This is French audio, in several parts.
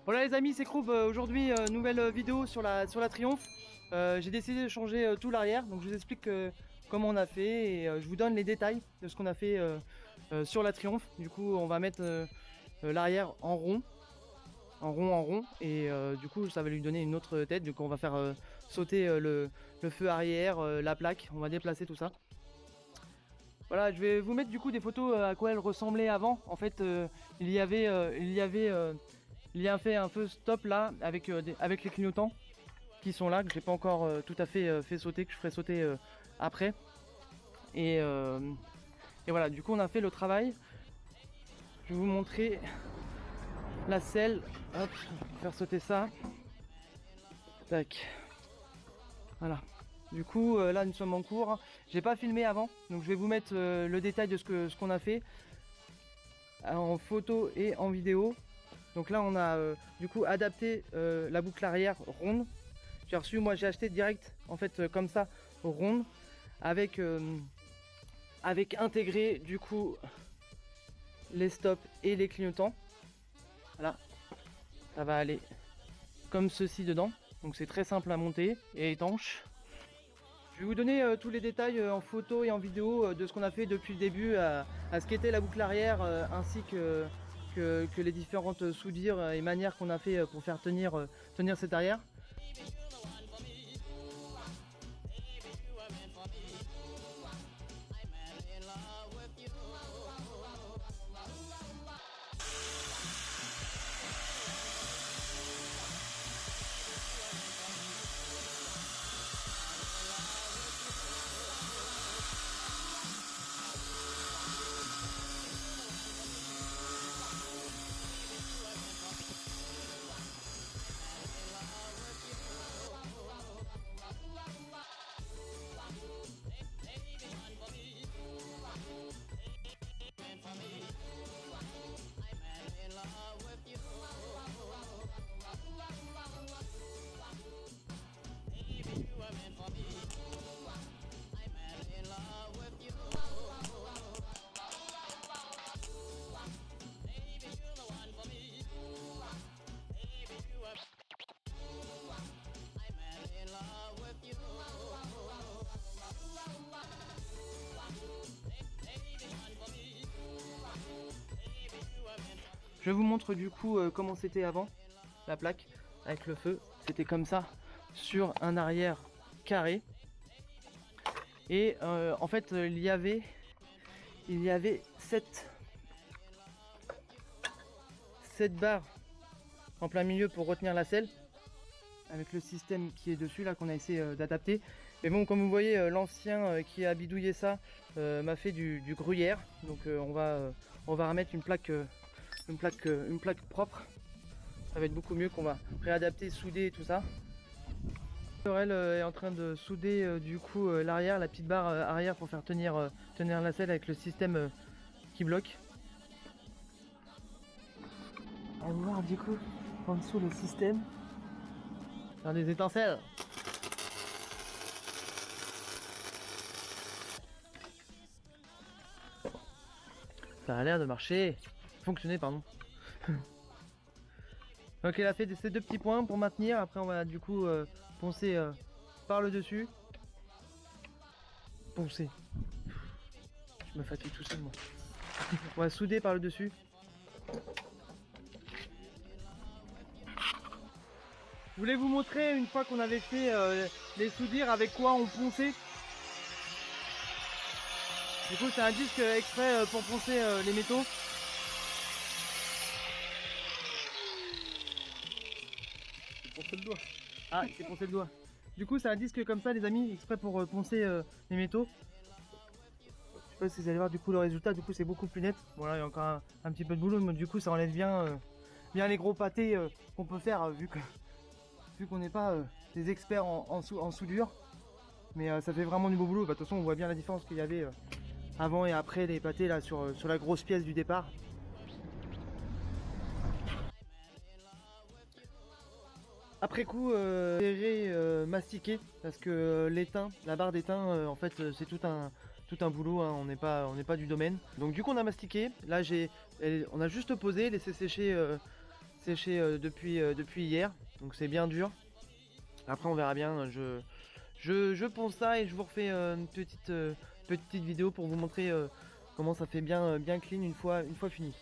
Voilà les amis, c'est Croup. Aujourd'hui nouvelle vidéo sur la Triumph. J'ai décidé de changer tout l'arrière, donc je vous explique comment on a fait et je vous donne les détails de ce qu'on a fait sur la Triumph. Du coup on va mettre l'arrière en rond, en rond et du coup ça va lui donner une autre tête. Donc on va faire sauter le feu arrière, la plaque, on va déplacer tout ça. Voilà, je vais vous mettre du coup des photos à quoi elle ressemblait avant. En fait, il y a fait un feu stop là avec, avec les clignotants qui sont là, que j'ai pas encore tout à fait fait sauter, que je ferai sauter après. Et, et voilà, du coup on a fait le travail. Je vais vous montrer la selle. Hop, je vais faire sauter ça. Tac. Voilà. Du coup là nous sommes en cours. J'ai pas filmé avant, donc je vais vous mettre le détail de ce qu'on a fait en photo et en vidéo. Donc là on a du coup adapté la boucle arrière ronde. J'ai reçu, moi j'ai acheté direct en fait comme ça ronde avec avec intégré du coup les stops et les clignotants. Voilà, ça va aller comme ceci dedans. Donc c'est très simple à monter et étanche. Je vais vous donner tous les détails en photo et en vidéo de ce qu'on a fait depuis le début à ce qu'était la boucle arrière ainsi que les différentes soudures et manières qu'on a fait pour faire tenir cette arrière. Je vous montre du coup comment c'était avant la plaque avec le feu. C'était comme ça sur un arrière carré. Et en fait il y avait cette barre en plein milieu pour retenir la selle avec le système qui est dessus là qu'on a essayé d'adapter. Mais bon, comme vous voyez, l'ancien qui a bidouillé ça m'a fait du gruyère. Donc on va remettre une plaque propre. Ça va être beaucoup mieux, qu'on va réadapter, souder et tout ça. Aurel est en train de souder du coup l'arrière, la petite barre arrière pour faire tenir la selle avec le système qui bloque. On va voir du coup en dessous le système. Faire des étincelles. Ça a l'air de marcher. Fonctionner, pardon. Donc elle a fait ces deux petits points pour maintenir. Après on va du coup poncer par le dessus. Poncer. Je me fatigue tout seul moi. On va souder par le dessus. Je voulais vous montrer une fois qu'on avait fait les soudures avec quoi on ponçait. Du coup c'est un disque exprès pour poncer les métaux. J'ai poncé le doigt. Ah, il s'est poncé le doigt. Du coup c'est un disque comme ça les amis, exprès pour poncer les métaux. Je sais pas si vous allez voir du coup le résultat, du coup c'est beaucoup plus net. Voilà, il y a encore un petit peu de boulot, mais du coup ça enlève bien, bien les gros pâtés qu'on peut faire vu qu'on n'est pas des experts en soudure. Mais ça fait vraiment du beau boulot. Bah, de toute façon on voit bien la différence qu'il y avait avant et après les pâtés là sur la grosse pièce du départ. Après coup, mastiquer parce que l'étain, la barre d'étain, en fait, c'est tout un boulot. Hein, on n'est pas du domaine. Donc du coup, on a mastiqué. Là, on a juste posé, laissé sécher séché depuis hier, donc c'est bien dur. Après on verra bien, je ponce ça et je vous refais une petite vidéo pour vous montrer comment ça fait bien clean une fois fini.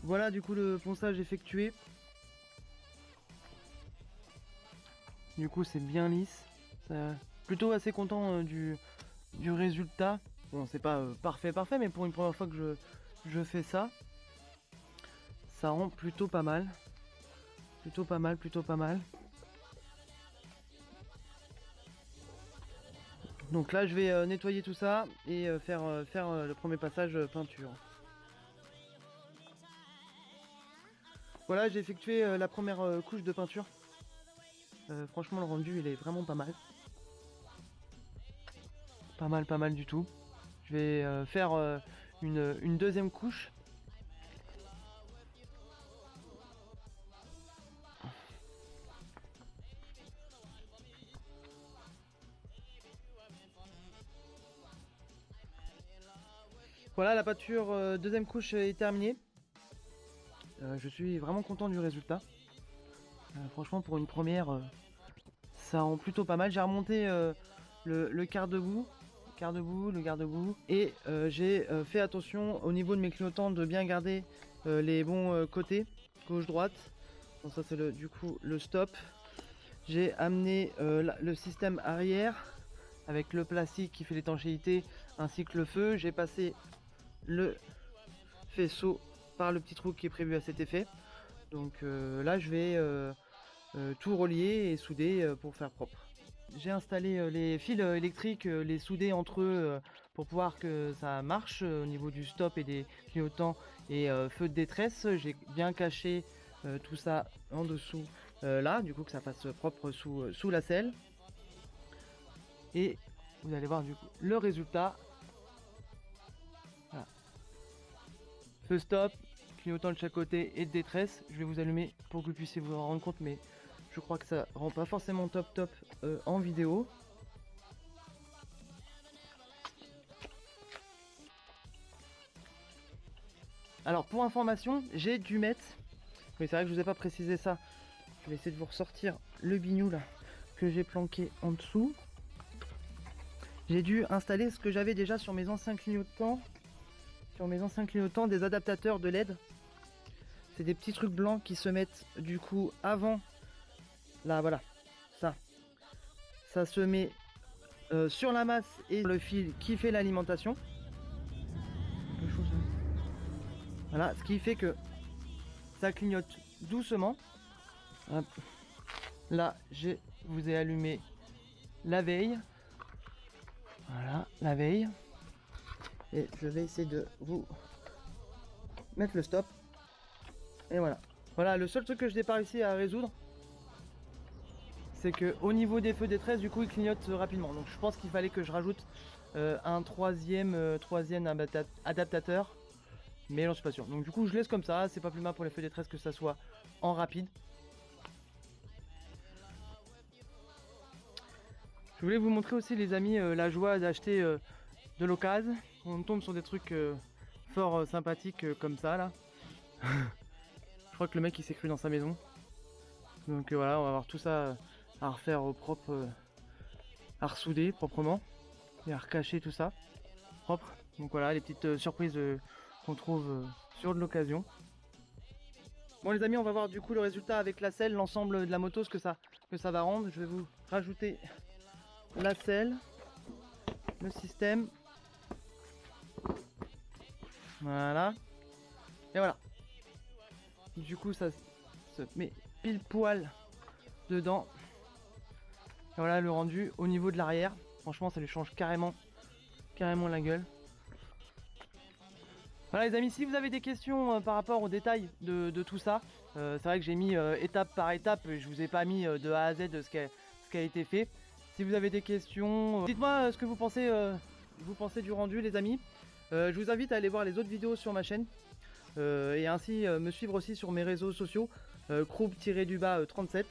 Voilà du coup le ponçage effectué. Du coup c'est bien lisse. Plutôt assez content du résultat. Bon c'est pas parfait mais pour une première fois que je fais ça, ça rend plutôt pas mal. Plutôt pas mal. Donc là je vais nettoyer tout ça et faire le premier passage peinture. Voilà, j'ai effectué la première couche de peinture. Franchement le rendu il est vraiment pas mal. Pas mal du tout. Je vais faire une deuxième couche. Voilà, la peinture deuxième couche est terminée. Je suis vraiment content du résultat. Franchement pour une première, ça rend plutôt pas mal. J'ai remonté le garde-boue, et j'ai fait attention au niveau de mes clignotants de bien garder les bons côtés, gauche-droite. Bon, ça c'est du coup le stop. J'ai amené le système arrière avec le plastique qui fait l'étanchéité ainsi que le feu. J'ai passé le faisceau par le petit trou qui est prévu à cet effet. Donc là je vais tout relier et souder pour faire propre. J'ai installé les fils électriques, les souder entre eux pour pouvoir que ça marche au niveau du stop et des clignotants et feu de détresse. J'ai bien caché tout ça en dessous là, du coup que ça fasse propre sous la selle. Et vous allez voir du coup le résultat. Voilà. Feu stop, clignotant de chaque côté et de détresse. Je vais vous allumer pour que vous puissiez vous en rendre compte, mais je crois que ça rend pas forcément top en vidéo. Alors pour information, j'ai dû mettre, oui c'est vrai que je vous ai pas précisé ça, je vais essayer de vous ressortir le bignou là que j'ai planqué en dessous. J'ai dû installer ce que j'avais déjà sur mes anciens clignotants, des adaptateurs de LED. C'est des petits trucs blancs qui se mettent du coup avant, là voilà, ça se met sur la masse et le fil qui fait l'alimentation. Voilà, ce qui fait que ça clignote doucement. Hop. Là, je vous ai allumé la veille. Voilà, la veille. Et je vais essayer de vous mettre le stop. Et voilà. Voilà, le seul truc que je n'ai pas réussi à résoudre, c'est que au niveau des feux détresse, du coup, il clignote rapidement. Donc je pense qu'il fallait que je rajoute un troisième adaptateur. Mais j'en suis pas sûr. Donc du coup, je laisse comme ça. C'est pas plus mal pour les feux détresse que ça soit en rapide. Je voulais vous montrer aussi les amis la joie d'acheter de l'occasion. On tombe sur des trucs fort sympathiques comme ça là. Je crois que le mec il s'est cru dans sa maison. Donc voilà, on va avoir tout ça à refaire au propre, à ressouder proprement et à recacher tout ça propre. Donc voilà les petites surprises qu'on trouve sur de l'occasion. Bon les amis, on va voir du coup le résultat avec la selle, l'ensemble de la moto, ce que ça va rendre. Je vais vous rajouter la selle, le système, voilà, et voilà. Du coup ça se met pile poil dedans. Et voilà le rendu au niveau de l'arrière. Franchement ça lui change carrément la gueule. Voilà les amis, si vous avez des questions par rapport aux détails de tout ça, c'est vrai que j'ai mis étape par étape, je vous ai pas mis de A à Z ce qui a été fait. Si vous avez des questions, dites-moi ce que vous pensez du rendu les amis. Je vous invite à aller voir les autres vidéos sur ma chaîne et ainsi me suivre aussi sur mes réseaux sociaux, Kroub-37.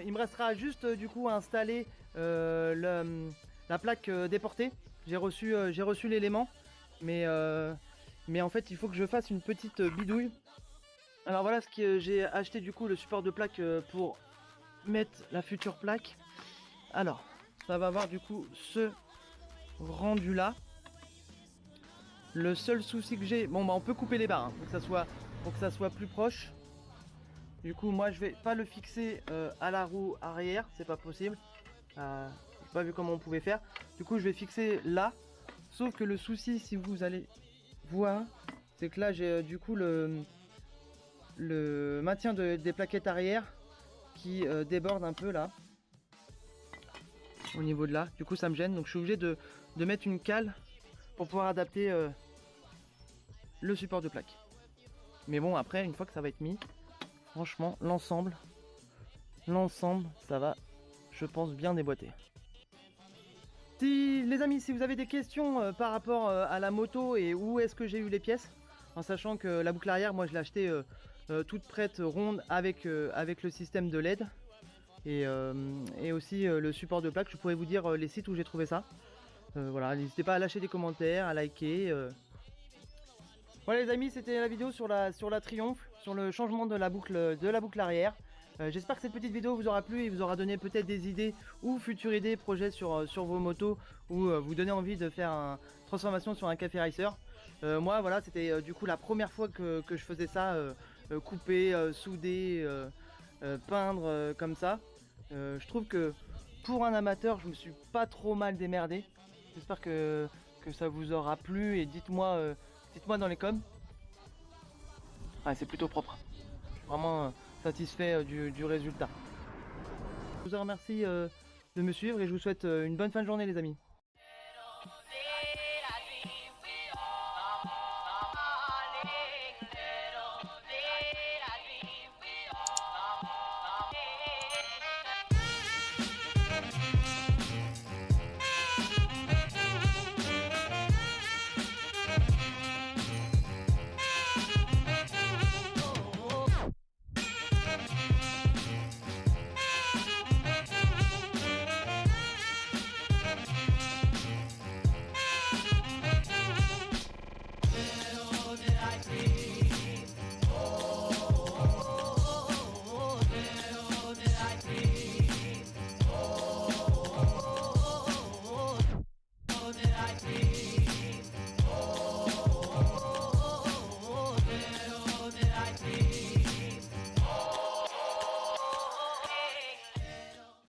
Il me restera juste du coup à installer la plaque déportée. J'ai reçu l'élément, mais Mais en fait il faut que je fasse une petite bidouille. Alors voilà ce que j'ai acheté du coup, le support de plaque pour mettre la future plaque. Alors ça va avoir du coup ce rendu là. Le seul souci que j'ai, bon bah on peut couper les barres hein, pour que ça soit plus proche. Du coup moi je vais pas le fixer à la roue arrière, c'est pas possible. J'ai pas vu comment on pouvait faire. Du coup je vais fixer là. Sauf que le souci, si vous allez voir, c'est que là j'ai du coup le maintien des plaquettes arrière qui déborde un peu là. Au niveau de là. Du coup ça me gêne. Donc je suis obligé de mettre une cale pour pouvoir adapter le support de plaque. Mais bon après une fois que ça va être mis, franchement l'ensemble ça va, je pense, bien déboîter. Si les amis, si vous avez des questions par rapport à la moto et où est-ce que j'ai eu les pièces, en sachant que la boucle arrière moi je l'ai achetée toute prête ronde avec le système de LED et aussi le support de plaque, je pourrais vous dire les sites où j'ai trouvé ça. Voilà, n'hésitez pas à lâcher des commentaires, à liker. Voilà les amis, c'était la vidéo sur la Triumph, sur le changement de la boucle arrière. J'espère que cette petite vidéo vous aura plu et vous aura donné peut-être des idées ou futures idées, projets sur vos motos, ou vous donner envie de faire une transformation sur un café racer. Moi voilà, c'était du coup la première fois que je faisais ça, couper, souder, peindre comme ça. Je trouve que pour un amateur je me suis pas trop mal démerdé. J'espère que ça vous aura plu et dites-moi dans les coms. Ouais, c'est plutôt propre. Je suis vraiment satisfait du résultat. Je vous remercie de me suivre et je vous souhaite une bonne fin de journée les amis.